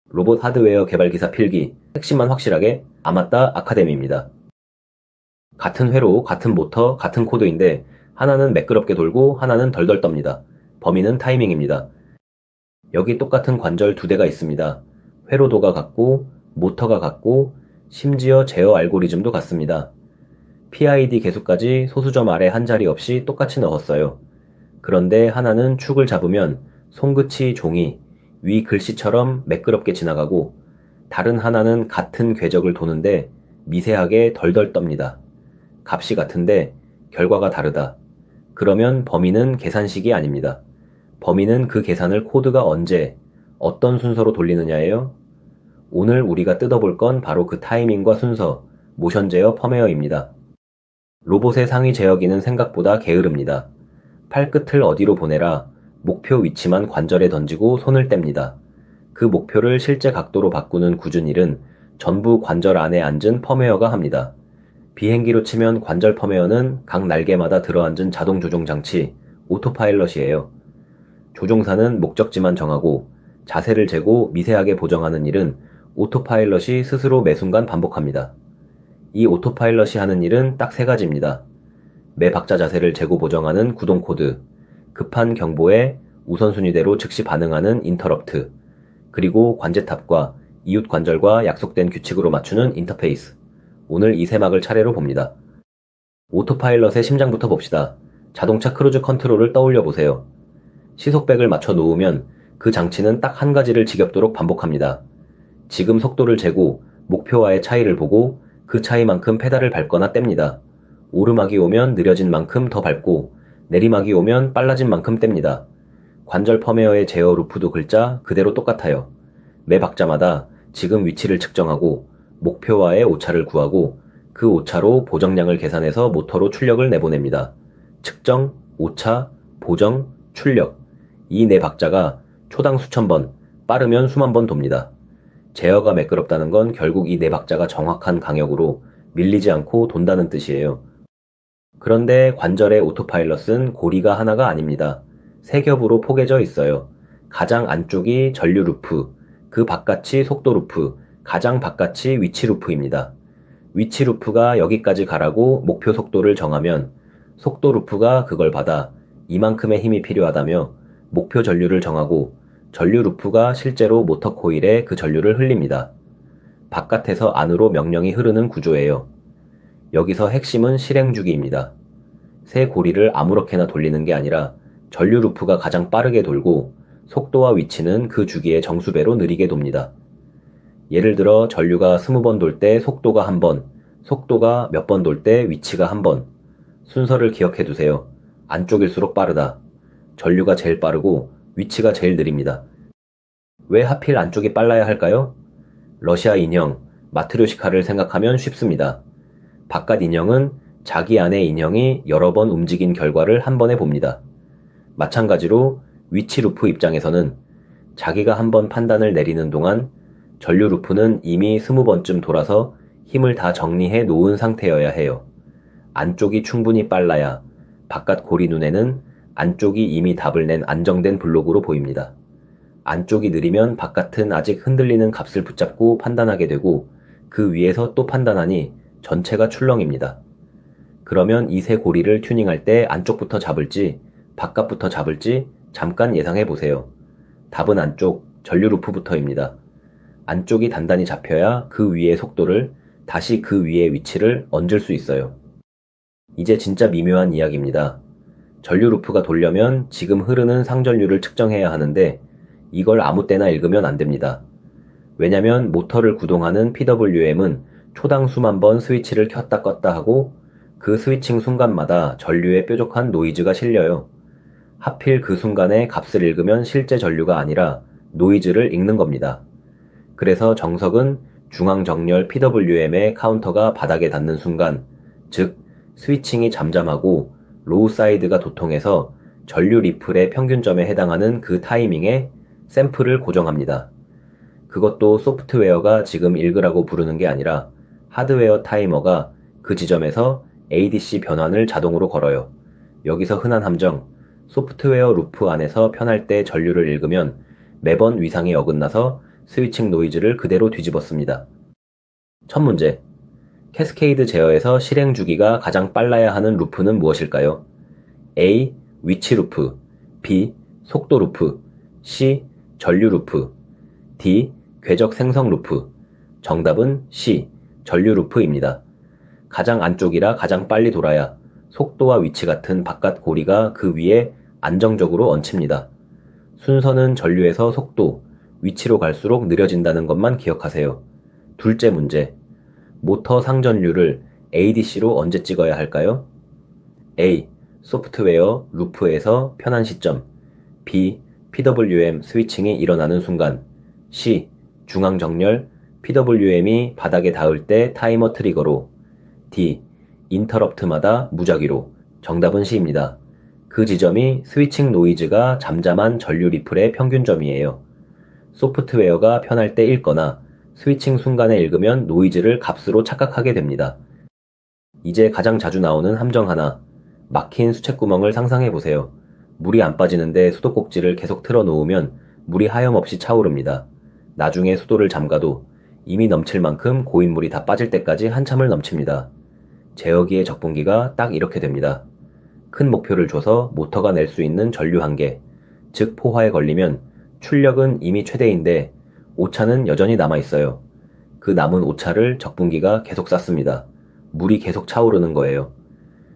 로봇 하드웨어 개발 기사 필기, 핵심만 확실하게 아맞다 아카데미입니다. 같은 회로, 같은 모터, 같은 코드인데 하나는 매끄럽게 돌고 하나는 덜덜 떱니다. 범위는 타이밍입니다. 여기 똑같은 관절 두 대가 있습니다. 회로도가 같고 모터가 같고 심지어 제어 알고리즘도 같습니다. PID 계수까지 소수점 아래 한 자리 없이 똑같이 넣었어요. 그런데 하나는 축을 잡으면 손끝이 종이, 위 글씨처럼 매끄럽게 지나가고 다른 하나는 같은 궤적을 도는데 미세하게 덜덜 떱니다. 값이 같은데 결과가 다르다. 그러면 범위는 계산식이 아닙니다. 범위는 그 계산을 코드가 언제, 어떤 순서로 돌리느냐예요. 오늘 우리가 뜯어볼 건 바로 그 타이밍과 순서, 모션 제어 펌웨어입니다. 로봇의 상위 제어기는 생각보다 게으릅니다. 팔끝을 어디로 보내라, 목표 위치만 관절에 던지고 손을 뗍니다. 그 목표를 실제 각도로 바꾸는 굳은 일은 전부 관절 안에 앉은 펌웨어가 합니다. 비행기로 치면 관절 펌웨어는 각 날개마다 들어앉은 자동 조종 장치, 오토파일럿이에요. 조종사는 목적지만 정하고 자세를 재고 미세하게 보정하는 일은 오토파일럿이 스스로 매 순간 반복합니다. 이 오토파일럿이 하는 일은 딱 세 가지입니다. 매 박자 자세를 재고 보정하는 구동 코드, 급한 경보에 우선순위대로 즉시 반응하는 인터럽트, 그리고 관제탑과 이웃 관절과 약속된 규칙으로 맞추는 인터페이스. 오늘 이 세 막을 차례로 봅니다. 오토파일럿의 심장부터 봅시다. 자동차 크루즈 컨트롤을 떠올려 보세요. 시속백을 맞춰 놓으면 그 장치는 딱 한 가지를 지겹도록 반복합니다. 지금 속도를 재고 목표와의 차이를 보고 그 차이만큼 페달을 밟거나 뗍니다. 오르막이 오면 느려진 만큼 더 밟고 내리막이 오면 빨라진 만큼 뗍니다. 관절 펌웨어의 제어 루프도 글자 그대로 똑같아요. 매 박자마다 지금 위치를 측정하고 목표와의 오차를 구하고 그 오차로 보정량을 계산해서 모터로 출력을 내보냅니다. 측정, 오차, 보정, 출력. 이 네 박자가 초당 수천 번, 빠르면 수만 번 돕니다. 제어가 매끄럽다는 건 결국 이 네 박자가 정확한 강역으로 밀리지 않고 돈다는 뜻이에요. 그런데 관절의 오토파일럿은 고리가 하나가 아닙니다. 세 겹으로 포개져 있어요. 가장 안쪽이 전류 루프, 그 바깥이 속도 루프, 가장 바깥이 위치 루프입니다. 위치 루프가 여기까지 가라고 목표 속도를 정하면 속도 루프가 그걸 받아 이만큼의 힘이 필요하다며 목표 전류를 정하고 전류 루프가 실제로 모터 코일에 그 전류를 흘립니다. 바깥에서 안으로 명령이 흐르는 구조예요. 여기서 핵심은 실행주기입니다. 새 고리를 아무렇게나 돌리는 게 아니라 전류 루프가 가장 빠르게 돌고 속도와 위치는 그 주기의 정수배로 느리게 돕니다. 예를 들어 전류가 20번 돌 때 속도가 1번, 속도가 몇 번 돌 때 위치가 1번. 순서를 기억해 두세요. 안쪽일수록 빠르다. 전류가 제일 빠르고 위치가 제일 느립니다. 왜 하필 안쪽이 빨라야 할까요? 러시아 인형, 마트료시카를 생각하면 쉽습니다. 바깥 인형은 자기 안의 인형이 여러 번 움직인 결과를 한 번에 봅니다. 마찬가지로 위치 루프 입장에서는 자기가 한 번 판단을 내리는 동안 전류 루프는 이미 20번쯤 돌아서 힘을 다 정리해 놓은 상태여야 해요. 안쪽이 충분히 빨라야 바깥 고리 눈에는 안쪽이 이미 답을 낸 안정된 블록으로 보입니다. 안쪽이 느리면 바깥은 아직 흔들리는 값을 붙잡고 판단하게 되고 그 위에서 또 판단하니 전체가 출렁입니다. 그러면 이 세 고리를 튜닝할 때 안쪽부터 잡을지 바깥부터 잡을지 잠깐 예상해 보세요. 답은 안쪽, 전류 루프부터입니다. 안쪽이 단단히 잡혀야 그 위의 속도를 다시 그 위의 위치를 얹을 수 있어요. 이제 진짜 미묘한 이야기입니다. 전류 루프가 돌려면 지금 흐르는 상전류를 측정해야 하는데 이걸 아무 때나 읽으면 안 됩니다. 왜냐면 모터를 구동하는 PWM은 초당 수만 번 스위치를 켰다 껐다 하고 그 스위칭 순간마다 전류에 뾰족한 노이즈가 실려요. 하필 그 순간에 값을 읽으면 실제 전류가 아니라 노이즈를 읽는 겁니다. 그래서 정석은 중앙정렬 PWM의 카운터가 바닥에 닿는 순간, 즉 스위칭이 잠잠하고 로우 사이드가 도통해서 전류 리플의 평균점에 해당하는 그 타이밍에 샘플을 고정합니다. 그것도 소프트웨어가 지금 읽으라고 부르는 게 아니라 하드웨어 타이머가 그 지점에서 ADC 변환을 자동으로 걸어요. 여기서 흔한 함정, 소프트웨어 루프 안에서 편할 때 전류를 읽으면 매번 위상이 어긋나서 스위칭 노이즈를 그대로 뒤집었습니다. 첫 문제. 캐스케이드 제어에서 실행 주기가 가장 빨라야 하는 루프는 무엇일까요? A. 위치 루프, B. 속도 루프, C. 전류 루프, D. 궤적 생성 루프. 정답은 C. 전류 루프입니다. 가장 안쪽이라 가장 빨리 돌아야 속도와 위치 같은 바깥 고리가 그 위에 안정적으로 얹힙니다. 순서는 전류에서 속도, 위치로 갈수록 느려진다는 것만 기억하세요. 둘째 문제. 모터 상전류를 ADC로 언제 찍어야 할까요? A. 소프트웨어 루프에서 편한 시점. B. PWM 스위칭이 일어나는 순간. C. 중앙 정렬 PWM이 바닥에 닿을 때 타이머 트리거로. D. 인터럽트마다 무작위로. 정답은 C입니다. 그 지점이 스위칭 노이즈가 잠잠한 전류 리플의 평균점이에요. 소프트웨어가 편할 때 읽거나 스위칭 순간에 읽으면 노이즈를 값으로 착각하게 됩니다. 이제 가장 자주 나오는 함정 하나. 막힌 수채구멍을 상상해보세요. 물이 안 빠지는데 수도꼭지를 계속 틀어놓으면 물이 하염없이 차오릅니다. 나중에 수도를 잠가도 이미 넘칠 만큼 고인물이 다 빠질 때까지 한참을 넘칩니다. 제어기의 적분기가 딱 이렇게 됩니다. 큰 목표를 줘서 모터가 낼 수 있는 전류 한계, 즉 포화에 걸리면 출력은 이미 최대인데 오차는 여전히 남아있어요. 그 남은 오차를 적분기가 계속 쌌습니다. 물이 계속 차오르는 거예요.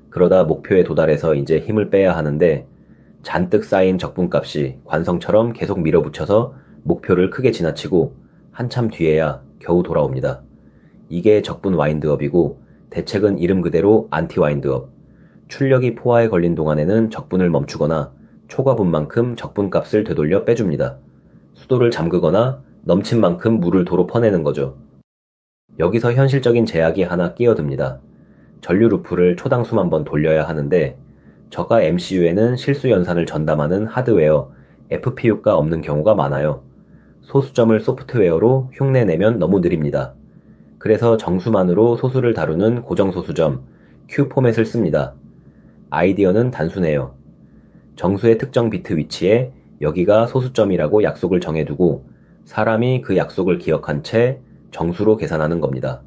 그러다 목표에 도달해서 이제 힘을 빼야 하는데 잔뜩 쌓인 적분값이 관성처럼 계속 밀어붙여서 목표를 크게 지나치고 한참 뒤에야 겨우 돌아옵니다. 이게 적분 와인드업이고 대책은 이름 그대로 안티 와인드업. 출력이 포화에 걸린 동안에는 적분을 멈추거나 초과분만큼 적분값을 되돌려 빼줍니다. 수도를 잠그거나 넘친 만큼 물을 도로 퍼내는 거죠. 여기서 현실적인 제약이 하나 끼어듭니다. 전류 루프를 초당 수만 번 돌려야 하는데 저가 MCU에는 실수 연산을 전담하는 하드웨어 FPU가 없는 경우가 많아요. 소수점을 소프트웨어로 흉내내면 너무 느립니다. 그래서 정수만으로 소수를 다루는 고정소수점 Q 포맷을 씁니다. 아이디어는 단순해요. 정수의 특정 비트 위치에 여기가 소수점이라고 약속을 정해두고 사람이 그 약속을 기억한 채 정수로 계산하는 겁니다.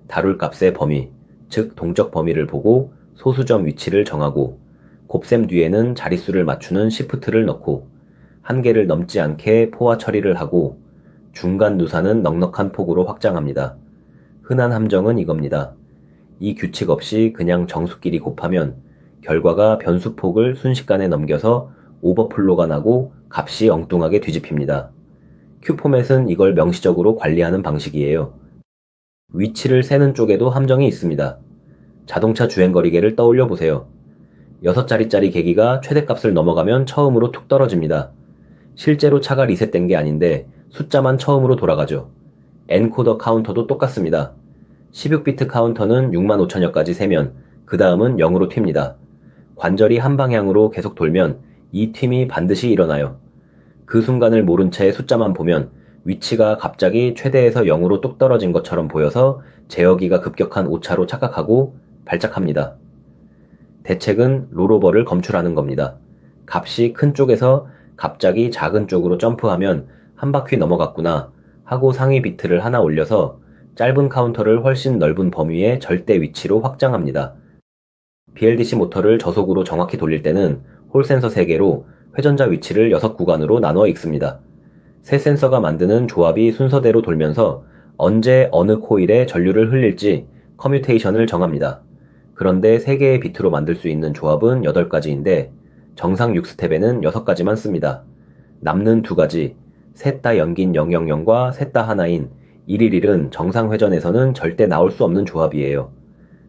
다룰 값의 범위, 즉 동적 범위를 보고 소수점 위치를 정하고 곱셈 뒤에는 자릿수를 맞추는 시프트를 넣고 한계를 넘지 않게 포화 처리를 하고 중간 누사는 넉넉한 폭으로 확장합니다. 흔한 함정은 이겁니다. 이 규칙 없이 그냥 정수끼리 곱하면 결과가 변수폭을 순식간에 넘겨서 오버플로가 나고 값이 엉뚱하게 뒤집힙니다. Q포맷은 이걸 명시적으로 관리하는 방식이에요. 위치를 세는 쪽에도 함정이 있습니다. 자동차 주행거리계를 떠올려 보세요. 6자리짜리 계기가 최대값을 넘어가면 처음으로 툭 떨어집니다. 실제로 차가 리셋된 게 아닌데 숫자만 처음으로 돌아가죠. 엔코더 카운터도 똑같습니다. 16비트 카운터는 65,000여까지 세면 그 다음은 0으로 튑니다. 관절이 한 방향으로 계속 돌면 이 튑이 반드시 일어나요. 그 순간을 모른 채 숫자만 보면 위치가 갑자기 최대에서 0으로 뚝 떨어진 것처럼 보여서 제어기가 급격한 오차로 착각하고 발작합니다. 대책은 롤오버를 검출하는 겁니다. 값이 큰 쪽에서 갑자기 작은 쪽으로 점프하면 한 바퀴 넘어갔구나 하고 상위 비트를 하나 올려서 짧은 카운터를 훨씬 넓은 범위의 절대 위치로 확장합니다. BLDC 모터를 저속으로 정확히 돌릴 때는 홀 센서 3개로 회전자 위치를 6구간으로 나눠 읽습니다. 세 센서가 만드는 조합이 순서대로 돌면서 언제 어느 코일에 전류를 흘릴지 커뮤테이션을 정합니다. 그런데 3개의 비트로 만들 수 있는 조합은 8가지인데 정상 6스텝에는 6가지만 씁니다. 남는 2가지, 셋 다 연긴 000과 셋 다 하나인 111은 정상 회전에서는 절대 나올 수 없는 조합이에요.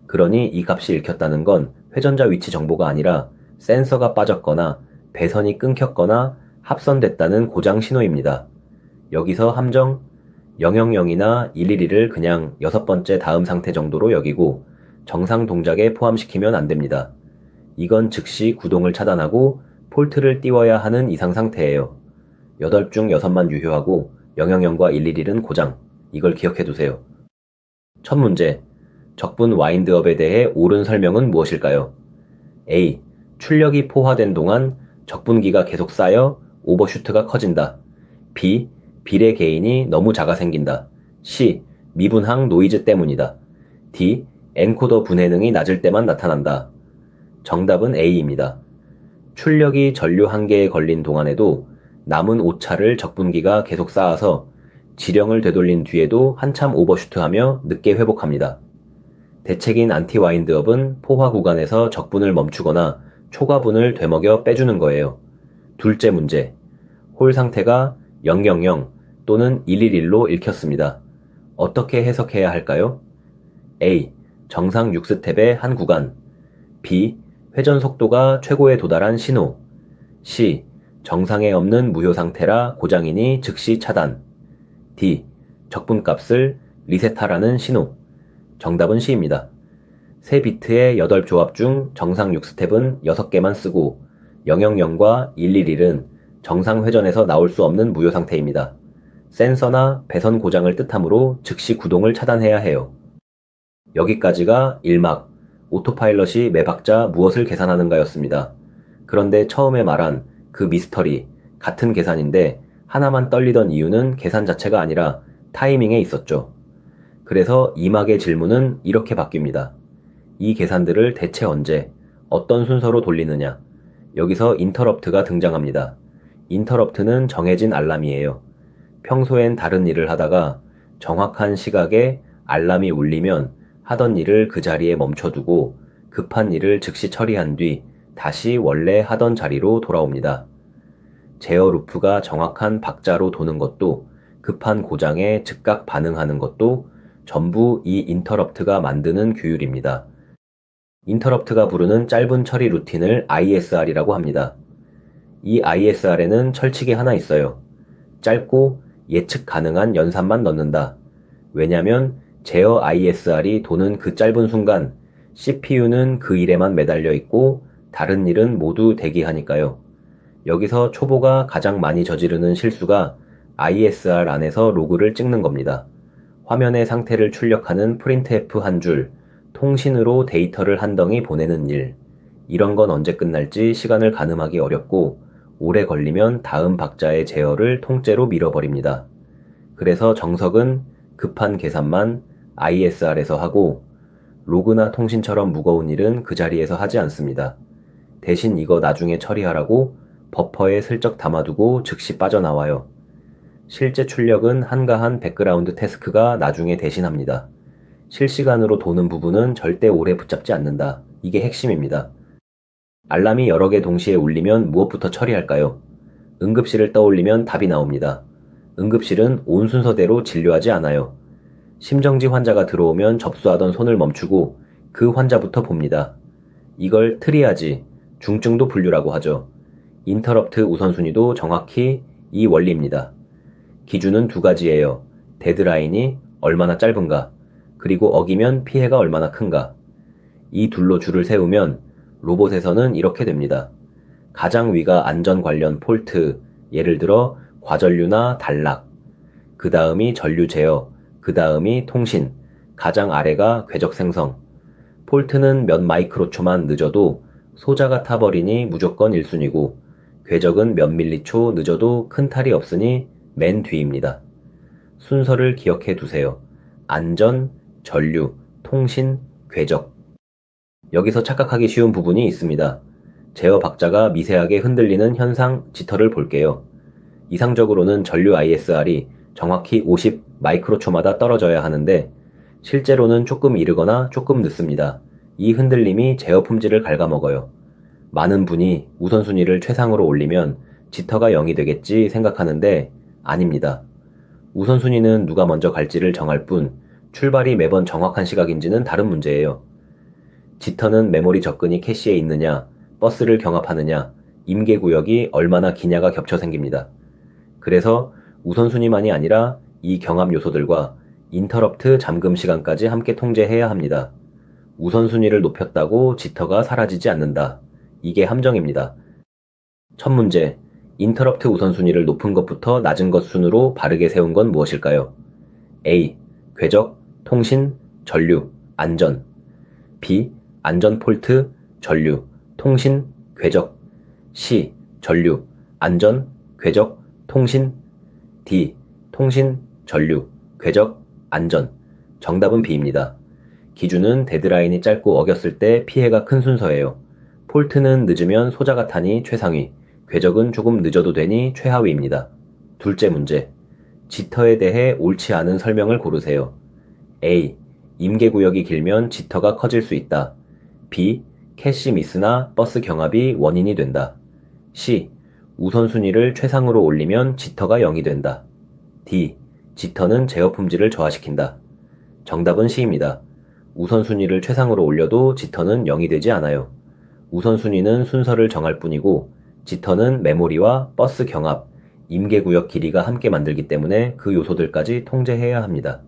그러니 이 값이 읽혔다는 건 회전자 위치 정보가 아니라 센서가 빠졌거나 배선이 끊겼거나 합선됐다는 고장 신호입니다. 여기서 함정 000이나 111을 그냥 6번째 다음 상태 정도로 여기고 정상 동작에 포함시키면 안 됩니다. 이건 즉시 구동을 차단하고 폴트를 띄워야 하는 이상 상태예요. 8 중 6만 유효하고 000과 111은 고장. 이걸 기억해 두세요. 첫 문제. 적분 와인드업에 대해 옳은 설명은 무엇일까요? A. 출력이 포화된 동안 적분기가 계속 쌓여 오버슈트가 커진다. B. 비례 개인이 너무 작아 생긴다. C. 미분항 노이즈 때문이다. D. 엔코더 분해능이 낮을 때만 나타난다. 정답은 A입니다. 출력이 전류 한 개에 걸린 동안에도 남은 오차를 적분기가 계속 쌓아서 지령을 되돌린 뒤에도 한참 오버슈트하며 늦게 회복합니다. 대책인 안티와인드업은 포화 구간에서 적분을 멈추거나 초과분을 되먹여 빼주는 거예요. 둘째 문제. 홀 상태가 000 또는 111로 읽혔습니다. 어떻게 해석해야 할까요? A. 정상 6스텝의 한 구간. B. 회전 속도가 최고에 도달한 신호. C. 정상에 없는 무효 상태라 고장이니 즉시 차단. D. 적분값을 리셋하라는 신호. 정답은 C입니다. 3비트의 8조합 중 정상 6스텝은 6개만 쓰고 000과 111은 정상 회전에서 나올 수 없는 무효 상태입니다. 센서나 배선 고장을 뜻하므로 즉시 구동을 차단해야 해요. 여기까지가 1막, 오토파일럿이 매 박자 무엇을 계산하는가였습니다. 그런데 처음에 말한 그 미스터리, 같은 계산인데 하나만 떨리던 이유는 계산 자체가 아니라 타이밍에 있었죠. 그래서 2막의 질문은 이렇게 바뀝니다. 이 계산들을 대체 언제, 어떤 순서로 돌리느냐. 여기서 인터럽트가 등장합니다. 인터럽트는 정해진 알람이에요. 평소엔 다른 일을 하다가 정확한 시각에 알람이 울리면 하던 일을 그 자리에 멈춰두고 급한 일을 즉시 처리한 뒤 다시 원래 하던 자리로 돌아옵니다. 제어 루프가 정확한 박자로 도는 것도 급한 고장에 즉각 반응하는 것도 전부 이 인터럽트가 만드는 규율입니다. 인터럽트가 부르는 짧은 처리 루틴을 ISR이라고 합니다. 이 ISR에는 철칙이 하나 있어요. 짧고 예측 가능한 연산만 넣는다. 왜냐면 제어 ISR이 도는 그 짧은 순간 CPU는 그 일에만 매달려 있고 다른 일은 모두 대기하니까요. 여기서 초보가 가장 많이 저지르는 실수가 ISR 안에서 로그를 찍는 겁니다. 화면의 상태를 출력하는 프린트F 한 줄, 통신으로 데이터를 한 덩이 보내는 일. 이런 건 언제 끝날지 시간을 가늠하기 어렵고 오래 걸리면 다음 박자의 제어를 통째로 밀어버립니다. 그래서 정석은 급한 계산만 ISR에서 하고 로그나 통신처럼 무거운 일은 그 자리에서 하지 않습니다. 대신 이거 나중에 처리하라고 버퍼에 슬쩍 담아두고 즉시 빠져나와요. 실제 출력은 한가한 백그라운드 태스크가 나중에 대신합니다. 실시간으로 도는 부분은 절대 오래 붙잡지 않는다. 이게 핵심입니다. 알람이 여러 개 동시에 울리면 무엇부터 처리할까요? 응급실을 떠올리면 답이 나옵니다. 응급실은 온 순서대로 진료하지 않아요. 심정지 환자가 들어오면 접수하던 손을 멈추고 그 환자부터 봅니다. 이걸 트리아지, 중증도 분류라고 하죠. 인터럽트 우선순위도 정확히 이 원리입니다. 기준은 두 가지예요. 데드라인이 얼마나 짧은가, 그리고 어기면 피해가 얼마나 큰가. 이 둘로 줄을 세우면 로봇에서는 이렇게 됩니다. 가장 위가 안전 관련 폴트, 예를 들어 과전류나 단락. 그 다음이 전류 제어, 그 다음이 통신, 가장 아래가 궤적 생성. 폴트는 몇 마이크로초만 늦어도 소자가 타버리니 무조건 1순위고 궤적은 몇 밀리초 늦어도 큰 탈이 없으니 맨 뒤입니다. 순서를 기억해 두세요. 안전, 전류, 통신, 궤적. 여기서 착각하기 쉬운 부분이 있습니다. 제어 박자가 미세하게 흔들리는 현상 지터를 볼게요. 이상적으로는 전류 ISR이 정확히 50 마이크로초마다 떨어져야 하는데 실제로는 조금 이르거나 조금 늦습니다. 이 흔들림이 제어 품질을 갉아먹어요. 많은 분이 우선순위를 최상으로 올리면 지터가 0이 되겠지 생각하는데 아닙니다. 우선순위는 누가 먼저 갈지를 정할 뿐 출발이 매번 정확한 시각인지는 다른 문제예요. 지터는 메모리 접근이 캐시에 있느냐, 버스를 경합하느냐, 임계구역이 얼마나 기냐가 겹쳐 생깁니다. 그래서 우선순위만이 아니라 이 경합 요소들과 인터럽트 잠금 시간까지 함께 통제해야 합니다. 우선순위를 높였다고 지터가 사라지지 않는다. 이게 함정입니다. 첫 문제, 인터럽트 우선순위를 높은 것부터 낮은 것 순으로 바르게 세운 건 무엇일까요? A. 궤적, 통신, 전류, 안전. B. 안전 폴트, 전류, 통신, 궤적. C. 전류, 안전, 궤적, 통신. D. 통신, 전류, 궤적, 안전. 정답은 B입니다. 기준은 데드라인이 짧고 어겼을 때 피해가 큰 순서예요. 폴트는 늦으면 소자가 타니 최상위, 궤적은 조금 늦어도 되니 최하위입니다. 둘째 문제. 지터에 대해 옳지 않은 설명을 고르세요. A. 임계구역이 길면 지터가 커질 수 있다. B. 캐시 미스나 버스 경합이 원인이 된다. C. 우선순위를 최상으로 올리면 지터가 0이 된다. D. 지터는 제어 품질을 저하시킨다. 정답은 C입니다. 우선순위를 최상으로 올려도 지터는 0이 되지 않아요. 우선순위는 순서를 정할 뿐이고 지터는 메모리와 버스 경합, 임계구역 길이가 함께 만들기 때문에 그 요소들까지 통제해야 합니다.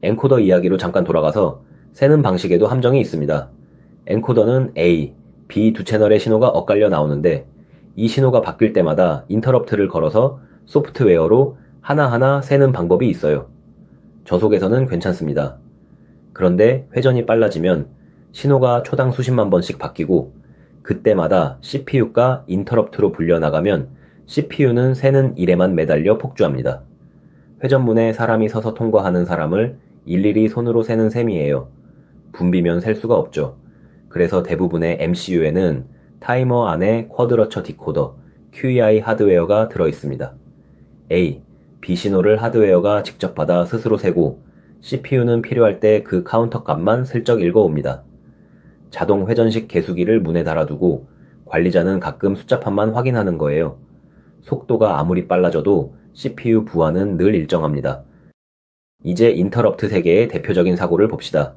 엔코더 이야기로 잠깐 돌아가서 세는 방식에도 함정이 있습니다. 엔코더는 A, B 두 채널의 신호가 엇갈려 나오는데 이 신호가 바뀔 때마다 인터럽트를 걸어서 소프트웨어로 하나하나 세는 방법이 있어요. 저속에서는 괜찮습니다. 그런데 회전이 빨라지면 신호가 초당 수십만 번씩 바뀌고 그때마다 CPU가 인터럽트로 불려나가면 CPU는 세는 일에만 매달려 폭주합니다. 회전문에 사람이 서서 통과하는 사람을 일일이 손으로 세는 셈이에요. 붐비면 셀 수가 없죠. 그래서 대부분의 MCU에는 타이머 안에 쿼드러처 디코더, QEI 하드웨어가 들어있습니다. A. B 신호를 하드웨어가 직접 받아 스스로 세고 CPU는 필요할 때 그 카운터 값만 슬쩍 읽어옵니다. 자동 회전식 계수기를 문에 달아두고 관리자는 가끔 숫자판만 확인하는 거예요. 속도가 아무리 빨라져도 CPU 부하는 늘 일정합니다. 이제 인터럽트 세계의 대표적인 사고를 봅시다.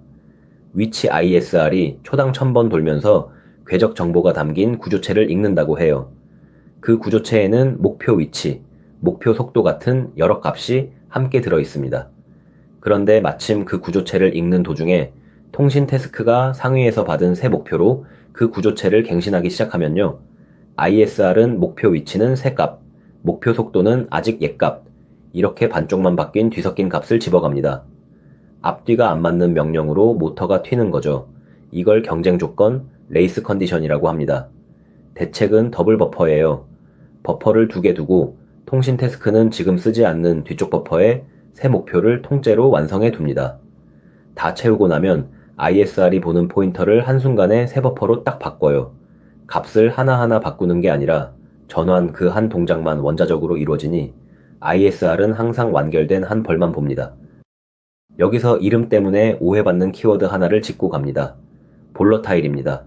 위치 ISR이 초당 1000번 돌면서 궤적 정보가 담긴 구조체를 읽는다고 해요. 그 구조체에는 목표 위치, 목표 속도 같은 여러 값이 함께 들어 있습니다. 그런데 마침 그 구조체를 읽는 도중에 통신 태스크가 상위에서 받은 새 목표로 그 구조체를 갱신하기 시작하면요. ISR은 목표 위치는 새 값, 목표 속도는 아직 옛 값, 이렇게 반쪽만 바뀐 뒤섞인 값을 집어갑니다. 앞뒤가 안 맞는 명령으로 모터가 튀는 거죠. 이걸 경쟁 조건, 레이스 컨디션이라고 합니다. 대책은 더블 버퍼예요. 버퍼를 2개 두고 통신 태스크는 지금 쓰지 않는 뒤쪽 버퍼에 새 목표를 통째로 완성해 둡니다. 다 채우고 나면 ISR이 보는 포인터를 한순간에 새 버퍼로 딱 바꿔요. 값을 하나하나 바꾸는 게 아니라 전환 그 한 동작만 원자적으로 이루어지니 ISR은 항상 완결된 한 벌만 봅니다. 여기서 이름 때문에 오해받는 키워드 하나를 짚고 갑니다. 볼러타일입니다.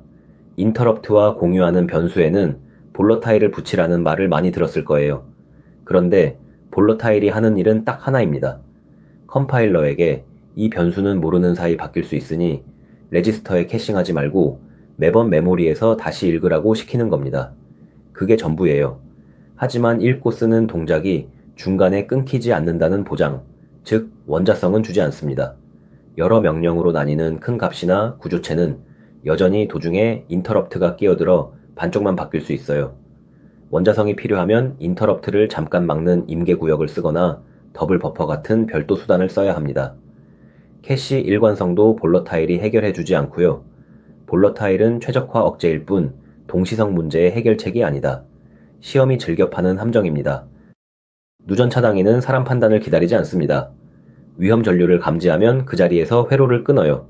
인터럽트와 공유하는 변수에는 볼러타일을 붙이라는 말을 많이 들었을 거예요. 그런데 볼러타일이 하는 일은 딱 하나입니다. 컴파일러에게 이 변수는 모르는 사이 바뀔 수 있으니 레지스터에 캐싱하지 말고 매번 메모리에서 다시 읽으라고 시키는 겁니다. 그게 전부예요. 하지만 읽고 쓰는 동작이 중간에 끊기지 않는다는 보장, 즉 원자성은 주지 않습니다. 여러 명령으로 나뉘는 큰 값이나 구조체는 여전히 도중에 인터럽트가 끼어들어 반쪽만 바뀔 수 있어요. 원자성이 필요하면 인터럽트를 잠깐 막는 임계구역을 쓰거나 더블 버퍼 같은 별도 수단을 써야 합니다. 캐시 일관성도 볼러타일이 해결해주지 않고요. 볼러타일은 최적화 억제일 뿐 동시성 문제의 해결책이 아니다. 시험이 즐겨 파는 함정입니다. 누전 차단기는 사람 판단을 기다리지 않습니다. 위험 전류를 감지하면 그 자리에서 회로를 끊어요.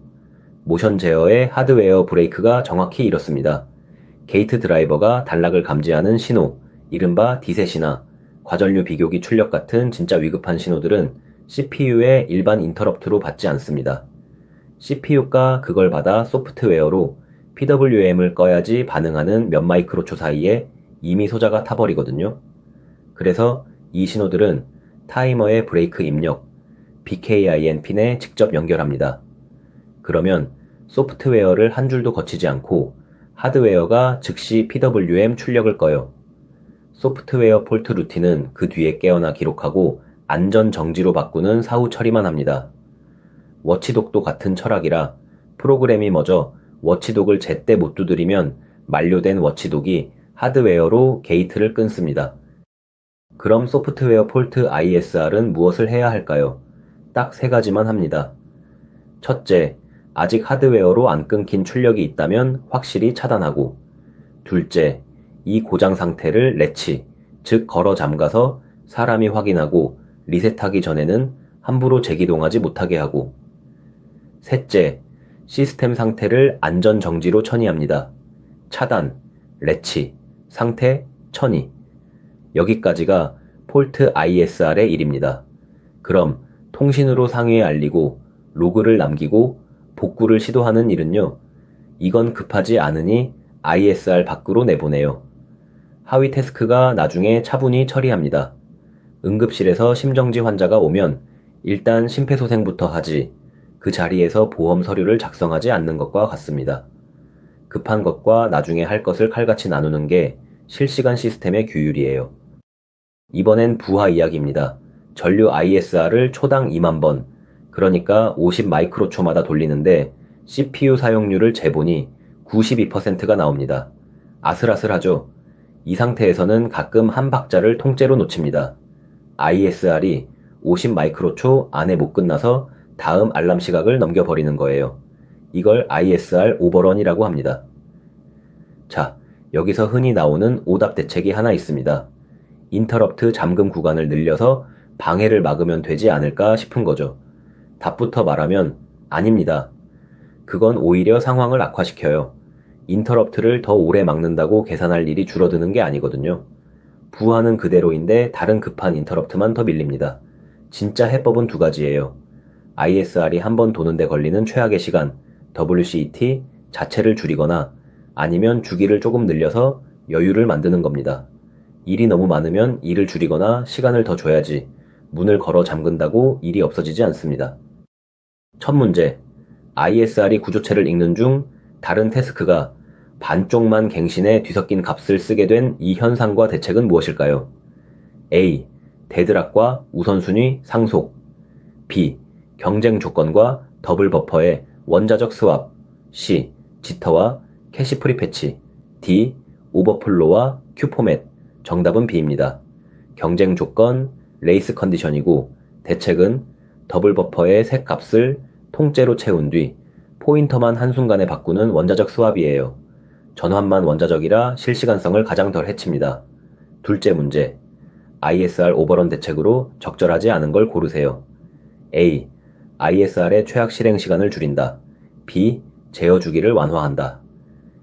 모션 제어의 하드웨어 브레이크가 정확히 이렇습니다. 게이트 드라이버가 단락을 감지하는 신호, 이른바 디셋이나 과전류 비교기 출력 같은 진짜 위급한 신호들은 CPU의 일반 인터럽트로 받지 않습니다. CPU가 그걸 받아 소프트웨어로 PWM을 꺼야지 반응하는 몇 마이크로초 사이에 이미 소자가 타버리거든요. 그래서 이 신호들은 타이머의 브레이크 입력, BKIN 핀에 직접 연결합니다. 그러면 소프트웨어를 한 줄도 거치지 않고 하드웨어가 즉시 PWM 출력을 꺼요. 소프트웨어 폴트 루틴은 그 뒤에 깨어나 기록하고 안전 정지로 바꾸는 사후 처리만 합니다. 워치독도 같은 철학이라 프로그램이 멎어 워치독을 제때 못 두드리면 만료된 워치독이 하드웨어로 게이트를 끊습니다. 그럼 소프트웨어 폴트 ISR은 무엇을 해야 할까요? 딱 3가지만 합니다. 첫째, 아직 하드웨어로 안 끊긴 출력이 있다면 확실히 차단하고, 둘째, 이 고장 상태를 레치, 즉 걸어 잠가서 사람이 확인하고 리셋하기 전에는 함부로 재기동하지 못하게 하고. 셋째, 시스템 상태를 안전 정지로 처리합니다. 차단, 레치, 상태, 처리. 여기까지가 폴트 ISR의 일입니다. 그럼 통신으로 상위에 알리고 로그를 남기고 복구를 시도하는 일은요. 이건 급하지 않으니 ISR 밖으로 내보내요. 하위 태스크가 나중에 차분히 처리합니다. 응급실에서 심정지 환자가 오면 일단 심폐소생부터 하지 그 자리에서 보험 서류를 작성하지 않는 것과 같습니다. 급한 것과 나중에 할 것을 칼같이 나누는 게 실시간 시스템의 규율이에요. 이번엔 부하 이야기입니다. 전류 ISR을 초당 2만 번, 그러니까 50 마이크로초마다 돌리는데 CPU 사용률을 재보니 92%가 나옵니다. 아슬아슬하죠? 이 상태에서는 가끔 한 박자를 통째로 놓칩니다. ISR이 50 마이크로초 안에 못 끝나서 다음 알람 시각을 넘겨버리는 거예요. 이걸 ISR 오버런이라고 합니다. 자, 여기서 흔히 나오는 오답 대책이 하나 있습니다. 인터럽트 잠금 구간을 늘려서 방해를 막으면 되지 않을까 싶은 거죠. 답부터 말하면 아닙니다. 그건 오히려 상황을 악화시켜요. 인터럽트를 더 오래 막는다고 계산할 일이 줄어드는 게 아니거든요. 부하는 그대로인데 다른 급한 인터럽트만 더 밀립니다. 진짜 해법은 두 가지예요. ISR이 한 번 도는데 걸리는 최악의 시간, WCET 자체를 줄이거나 아니면 주기를 조금 늘려서 여유를 만드는 겁니다. 일이 너무 많으면 일을 줄이거나 시간을 더 줘야지 문을 걸어 잠근다고 일이 없어지지 않습니다. 첫 문제, ISR이 구조체를 읽는 중 다른 태스크가 반쪽만 갱신해 뒤섞인 값을 쓰게 된 이 현상과 대책은 무엇일까요? A. 데드락과 우선순위 상속. B. 경쟁 조건과 더블 버퍼의 원자적 스왑. C. 지터와 캐시 프리패치. D. 오버플로와 큐 포맷. 정답은 B입니다. 경쟁 조건, 레이스 컨디션이고 대책은 더블 버퍼의 색 값을 통째로 채운 뒤 포인터만 한순간에 바꾸는 원자적 스왑이에요. 전환만 원자적이라 실시간성을 가장 덜 해칩니다. 둘째 문제, ISR 오버런 대책으로 적절하지 않은 걸 고르세요. A. ISR의 최악 실행 시간을 줄인다. B. 제어 주기를 완화한다.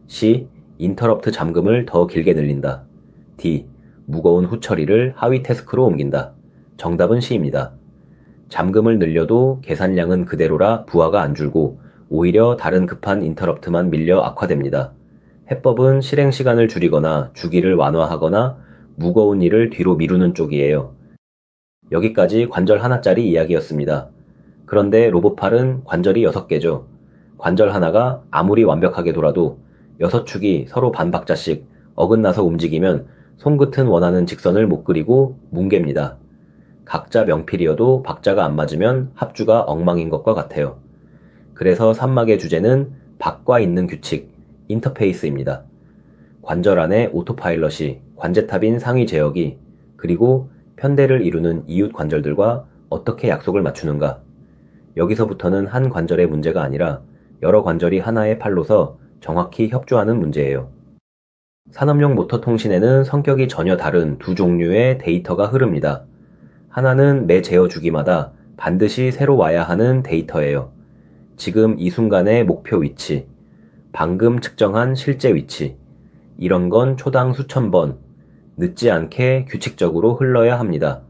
C. 인터럽트 잠금을 더 길게 늘린다. D. 무거운 후처리를 하위 태스크로 옮긴다. 정답은 C입니다. 잠금을 늘려도 계산량은 그대로라 부하가 안 줄고 오히려 다른 급한 인터럽트만 밀려 악화됩니다. 해법은 실행 시간을 줄이거나 주기를 완화하거나 무거운 일을 뒤로 미루는 쪽이에요. 여기까지 관절 하나짜리 이야기였습니다. 그런데 로봇팔은 관절이 6개죠. 관절 하나가 아무리 완벽하게 돌아도 6축이 서로 반 박자씩 어긋나서 움직이면 손끝은 원하는 직선을 못 그리고 뭉갭니다. 각자 명필이어도 박자가 안 맞으면 합주가 엉망인 것과 같아요. 그래서 산막의 주제는 박과 있는 규칙, 인터페이스입니다. 관절 안에 오토파일럿이 관제탑인 상위 제어기, 그리고 편대를 이루는 이웃 관절들과 어떻게 약속을 맞추는가. 여기서부터는 한 관절의 문제가 아니라 여러 관절이 하나의 팔로서 정확히 협조하는 문제예요. 산업용 모터 통신에는 성격이 전혀 다른 두 종류의 데이터가 흐릅니다. 하나는 매 제어 주기마다 반드시 새로 와야 하는 데이터예요. 지금 이 순간의 목표 위치, 방금 측정한 실제 위치, 이런 건 초당 수천 번, 늦지 않게 규칙적으로 흘러야 합니다.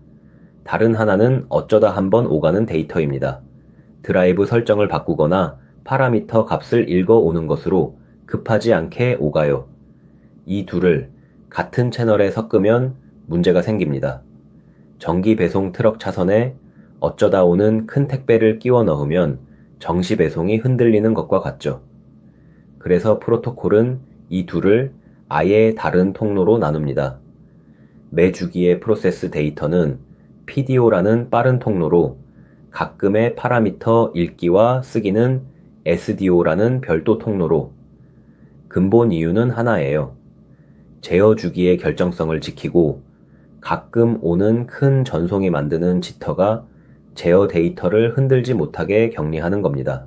다른 하나는 어쩌다 한번 오가는 데이터입니다. 드라이브 설정을 바꾸거나 파라미터 값을 읽어오는 것으로 급하지 않게 오가요. 이 둘을 같은 채널에 섞으면 문제가 생깁니다. 정기 배송 트럭 차선에 어쩌다 오는 큰 택배를 끼워 넣으면 정시 배송이 흔들리는 것과 같죠. 그래서 프로토콜은 이 둘을 아예 다른 통로로 나눕니다. 매 주기의 프로세스 데이터는 PDO라는 빠른 통로로 가끔의 파라미터 읽기와 쓰기는 SDO라는 별도 통로로. 근본 이유는 하나예요. 제어 주기의 결정성을 지키고 가끔 오는 큰 전송이 만드는 지터가 제어 데이터를 흔들지 못하게 격리하는 겁니다.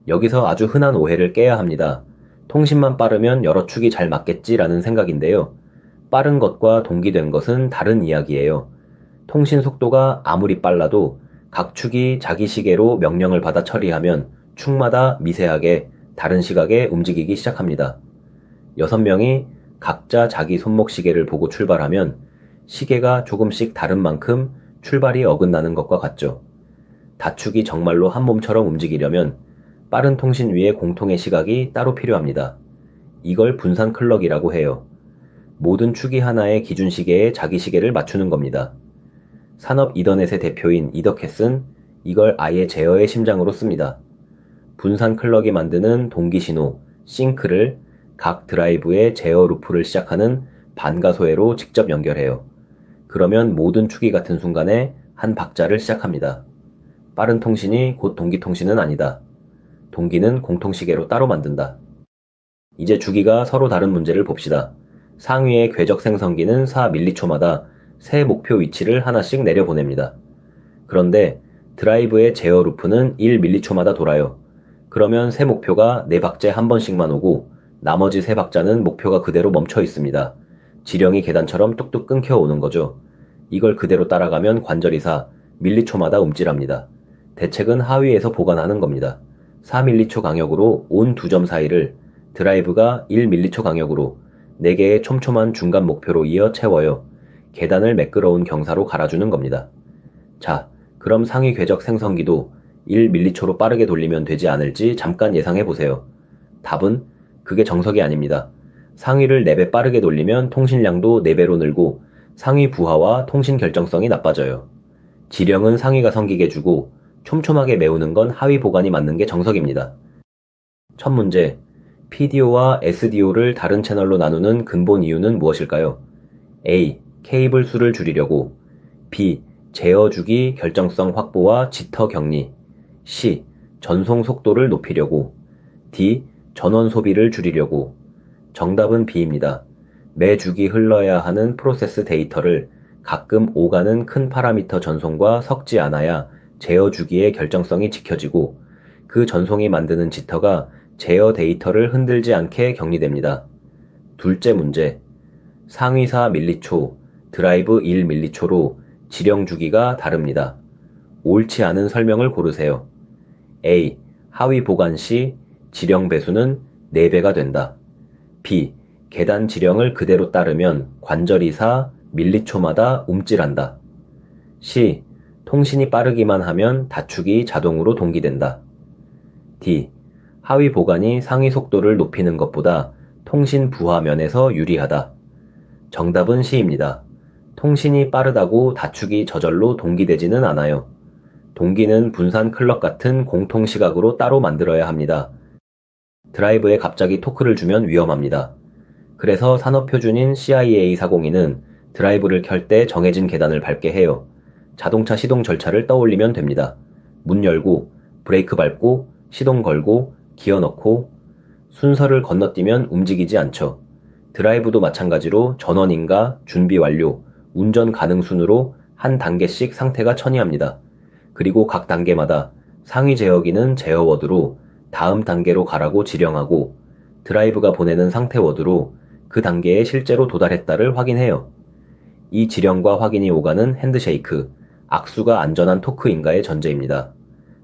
여기서 아주 흔한 오해를 깨야 합니다. 통신만 빠르면 여러 축이 잘 맞겠지라는 생각인데요. 빠른 것과 동기된 것은 다른 이야기예요. 통신 속도가 아무리 빨라도 각 축이 자기 시계로 명령을 받아 처리하면 축마다 미세하게 다른 시각에 움직이기 시작합니다. 6명이 각자 자기 손목 시계를 보고 출발하면 시계가 조금씩 다른 만큼 출발이 어긋나는 것과 같죠. 다축이 정말로 한 몸처럼 움직이려면 빠른 통신 위에 공통의 시각이 따로 필요합니다. 이걸 분산 클럭이라고 해요. 모든 축이 하나의 기준 시계에 자기 시계를 맞추는 겁니다. 산업 이더넷의 대표인 이더캣은 이걸 아예 제어의 심장으로 씁니다. 분산 클럭이 만드는 동기 신호, 싱크를 각 드라이브의 제어 루프를 시작하는 반가소회로 직접 연결해요. 그러면 모든 축이 같은 순간에 한 박자를 시작합니다. 빠른 통신이 곧 동기 통신은 아니다. 동기는 공통시계로 따로 만든다. 이제 주기가 서로 다른 문제를 봅시다. 상위의 궤적 생성기는 4m초마다 새 목표 위치를 하나씩 내려보냅니다. 그런데 드라이브의 제어 루프는 1m초마다 돌아요. 그러면 새 목표가 4박자에 한 번씩만 오고 나머지 3박자는 목표가 그대로 멈춰 있습니다. 지령이 계단처럼 뚝뚝 끊겨 오는 거죠. 이걸 그대로 따라가면 관절이사 밀리초마다 움찔합니다. 대책은 하위에서 보관하는 겁니다. 4m초 강역으로 온 2점 사이를 드라이브가 1m초 강역으로 4개의 촘촘한 중간 목표로 이어 채워요. 계단을 매끄러운 경사로 갈아주는 겁니다. 자, 그럼 상위 궤적 생성기도 1m초로 빠르게 돌리면 되지 않을지 잠깐 예상해보세요. 답은 그게 정석이 아닙니다. 상위를 4배 빠르게 돌리면 통신량도 4배로 늘고 상위 부하와 통신 결정성이 나빠져요. 지령은 상위가 성기게 주고 촘촘하게 메우는 건 하위 보관이 맞는 게 정석입니다. 첫 문제, PDO와 SDO를 다른 채널로 나누는 근본 이유는 무엇일까요? A. 케이블 수를 줄이려고. B. 제어 주기 결정성 확보와 지터 격리. C. 전송 속도를 높이려고. D. 전원 소비를 줄이려고. 정답은 B입니다. 매 주기 흘러야 하는 프로세스 데이터를 가끔 오가는 큰 파라미터 전송과 섞지 않아야 제어 주기의 결정성이 지켜지고 그 전송이 만드는 지터가 제어 데이터를 흔들지 않게 격리됩니다. 둘째 문제, 상위 4m초, 드라이브 1m초로 지령 주기가 다릅니다. 옳지 않은 설명을 고르세요. A. 하위 보관 시 지령 배수는 4배가 된다. B. 계단 지령을 그대로 따르면 관절이사 밀리초마다 움찔한다. C. 통신이 빠르기만 하면 다축이 자동으로 동기된다. D. 하위 보관이 상위 속도를 높이는 것보다 통신 부하 면에서 유리하다. 정답은 C입니다. 통신이 빠르다고 다축이 저절로 동기되지는 않아요. 동기는 분산 클럭 같은 공통 시각으로 따로 만들어야 합니다. 드라이브에 갑자기 토크를 주면 위험합니다. 그래서 산업표준인 CIA 402는 드라이브를 켤 때 정해진 계단을 밟게 해요. 자동차 시동 절차를 떠올리면 됩니다. 문 열고, 브레이크 밟고, 시동 걸고, 기어 넣고, 순서를 건너뛰면 움직이지 않죠. 드라이브도 마찬가지로 전원인가, 준비 완료, 운전 가능 순으로 한 단계씩 상태가 천이합니다. 그리고 각 단계마다 상위 제어기는 제어 워드로 다음 단계로 가라고 지령하고 드라이브가 보내는 상태 워드로 그 단계에 실제로 도달했다를 확인해요. 이 지령과 확인이 오가는 핸드쉐이크, 악수가 안전한 토크인가의 전제입니다.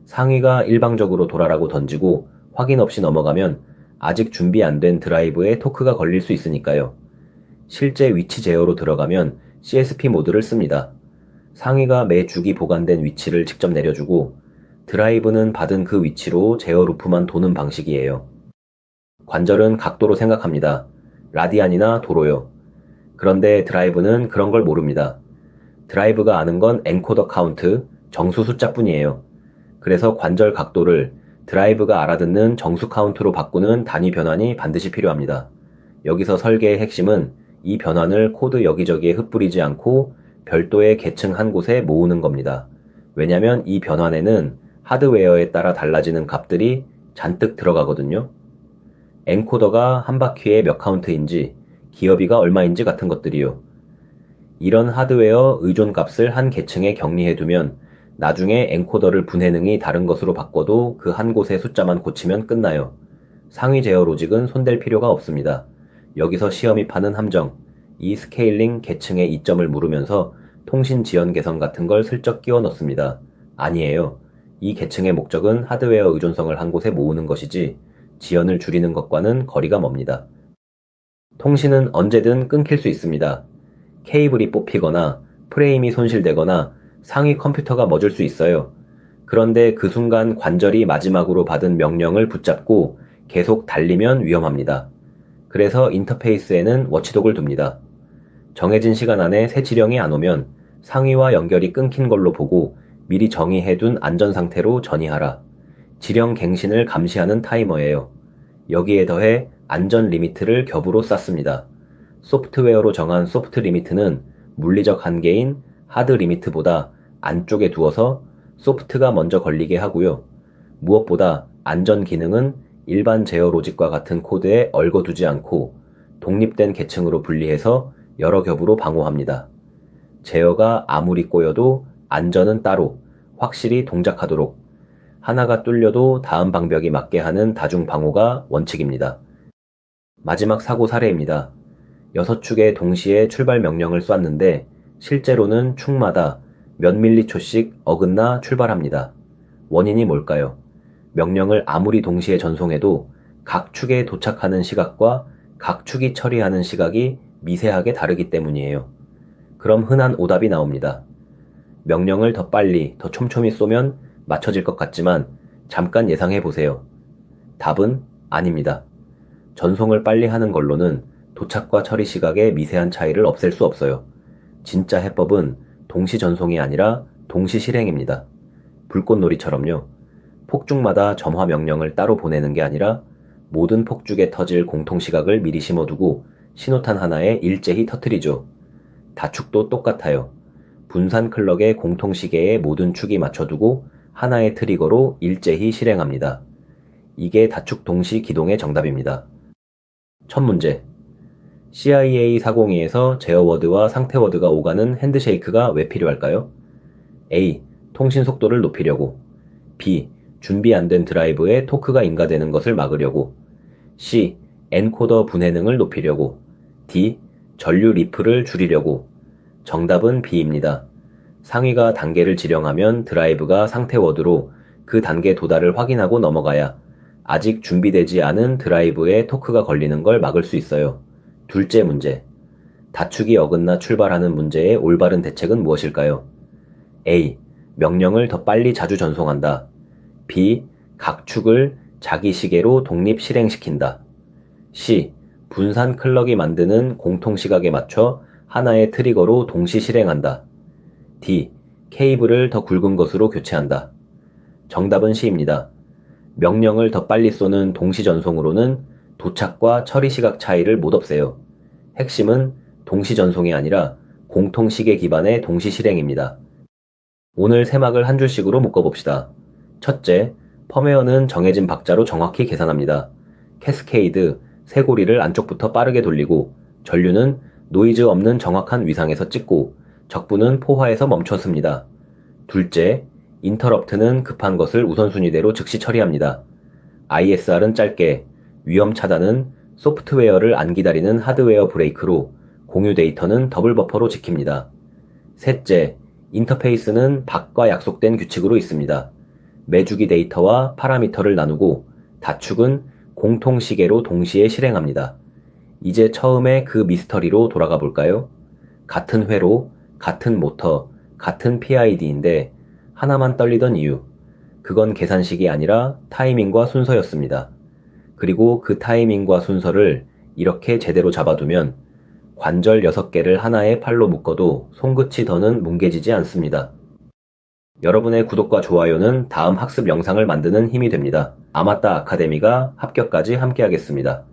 상위가 일방적으로 돌아라고 던지고 확인 없이 넘어가면 아직 준비 안 된 드라이브에 토크가 걸릴 수 있으니까요. 실제 위치 제어로 들어가면 CSP 모드를 씁니다. 상위가 매 주기 보관된 위치를 직접 내려주고 드라이브는 받은 그 위치로 제어 루프만 도는 방식이에요. 관절은 각도로 생각합니다. 라디안이나 도로요. 그런데 드라이브는 그런 걸 모릅니다. 드라이브가 아는 건 엔코더 카운트, 정수 숫자뿐이에요. 그래서 관절 각도를 드라이브가 알아듣는 정수 카운트로 바꾸는 단위 변환이 반드시 필요합니다. 여기서 설계의 핵심은 이 변환을 코드 여기저기에 흩뿌리지 않고 별도의 계층 한 곳에 모으는 겁니다. 왜냐면 이 변환에는 하드웨어에 따라 달라지는 값들이 잔뜩 들어가거든요. 엔코더가 한 바퀴에 몇 카운트인지, 기어비가 얼마인지 같은 것들이요. 이런 하드웨어 의존 값을 한 계층에 격리해두면 나중에 엔코더를 분해능이 다른 것으로 바꿔도 그 한 곳의 숫자만 고치면 끝나요. 상위 제어 로직은 손댈 필요가 없습니다. 여기서 시험이 파는 함정, 이 스케일링 계층의 이점을 물으면서 통신 지연 개선 같은 걸 슬쩍 끼워 넣습니다. 아니에요. 이 계층의 목적은 하드웨어 의존성을 한 곳에 모으는 것이지 지연을 줄이는 것과는 거리가 멉니다. 통신은 언제든 끊길 수 있습니다. 케이블이 뽑히거나 프레임이 손실되거나 상위 컴퓨터가 멎을 수 있어요. 그런데 그 순간 관절이 마지막으로 받은 명령을 붙잡고 계속 달리면 위험합니다. 그래서 인터페이스에는 워치독을 둡니다. 정해진 시간 안에 새 지령이 안 오면 상위와 연결이 끊긴 걸로 보고 미리 정의해둔 안전상태로 전이하라. 지령 갱신을 감시하는 타이머예요. 여기에 더해 안전 리미트를 겹으로 쌌습니다. 소프트웨어로 정한 소프트 리미트는 물리적 한계인 하드 리미트보다 안쪽에 두어서 소프트가 먼저 걸리게 하고요. 무엇보다 안전 기능은 일반 제어 로직과 같은 코드에 얽어두지 않고 독립된 계층으로 분리해서 여러 겹으로 방호합니다. 제어가 아무리 꼬여도 안전은 따로 확실히 동작하도록 하나가 뚫려도 다음 방벽이 맞게 하는 다중 방호가 원칙입니다. 마지막 사고 사례입니다. 6축에 동시에 출발 명령을 쐈는데 실제로는 축마다 몇 밀리초씩 어긋나 출발합니다. 원인이 뭘까요? 명령을 아무리 동시에 전송해도 각 축에 도착하는 시각과 각 축이 처리하는 시각이 미세하게 다르기 때문이에요. 그럼 흔한 오답이 나옵니다. 명령을 더 빨리, 더 촘촘히 쏘면 맞춰질 것 같지만 잠깐 예상해 보세요. 답은 아닙니다. 전송을 빨리 하는 걸로는 도착과 처리 시각의 미세한 차이를 없앨 수 없어요. 진짜 해법은 동시 전송이 아니라 동시 실행입니다. 불꽃놀이처럼요. 폭죽마다 점화 명령을 따로 보내는 게 아니라 모든 폭죽에 터질 공통 시각을 미리 심어두고 신호탄 하나에 일제히 터뜨리죠. 다축도 똑같아요. 분산 클럭의 공통 시계에 모든 축이 맞춰두고 하나의 트리거로 일제히 실행합니다. 이게 다축 동시 기동의 정답입니다. 첫 문제. CIA 402에서 제어워드와 상태워드가 오가는 핸드쉐이크가 왜 필요할까요? A. 통신 속도를 높이려고. B. 준비 안 된 드라이브에 토크가 인가되는 것을 막으려고. C. 엔코더 분해능을 높이려고. D. 전류 리플을 줄이려고. 정답은 B입니다. 상위가 단계를 지령하면 드라이브가 상태워드로 그 단계 도달을 확인하고 넘어가야 아직 준비되지 않은 드라이브에 토크가 걸리는 걸 막을 수 있어요. 둘째 문제. 다축이 어긋나 출발하는 문제의 올바른 대책은 무엇일까요? A. 명령을 더 빨리 자주 전송한다. B. 각 축을 자기 시계로 독립 실행시킨다. C. 분산 클럭이 만드는 공통 시각에 맞춰 하나의 트리거로 동시 실행한다. D. 케이블을 더 굵은 것으로 교체한다. 정답은 C입니다. 명령을 더 빨리 쏘는 동시 전송으로는 도착과 처리 시각 차이를 못 없애요. 핵심은 동시 전송이 아니라 공통 시계 기반의 동시 실행입니다. 오늘 세막을 한 줄씩으로 묶어봅시다. 첫째, 펌웨어는 정해진 박자로 정확히 계산합니다. 캐스케이드, 쇄골이를 안쪽부터 빠르게 돌리고 전류는 노이즈 없는 정확한 위상에서 찍고 적부는 포화에서 멈췄습니다. 둘째, 인터럽트는 급한 것을 우선순위대로 즉시 처리합니다. ISR은 짧게, 위험 차단은 소프트웨어를 안 기다리는 하드웨어 브레이크로 공유 데이터는 더블 버퍼로 지킵니다. 셋째, 인터페이스는 밖과 약속된 규칙으로 있습니다. 매주기 데이터와 파라미터를 나누고 다축은 공통 시계로 동시에 실행합니다. 이제 처음에 그 미스터리로 돌아가 볼까요? 같은 회로, 같은 모터, 같은 PID인데 하나만 떨리던 이유. 그건 계산식이 아니라 타이밍과 순서였습니다. 그리고 그 타이밍과 순서를 이렇게 제대로 잡아두면 관절 6개를 하나의 팔로 묶어도 손끝이 더는 뭉개지지 않습니다. 여러분의 구독과 좋아요는 다음 학습 영상을 만드는 힘이 됩니다. 아마따 아카데미가 합격까지 함께하겠습니다.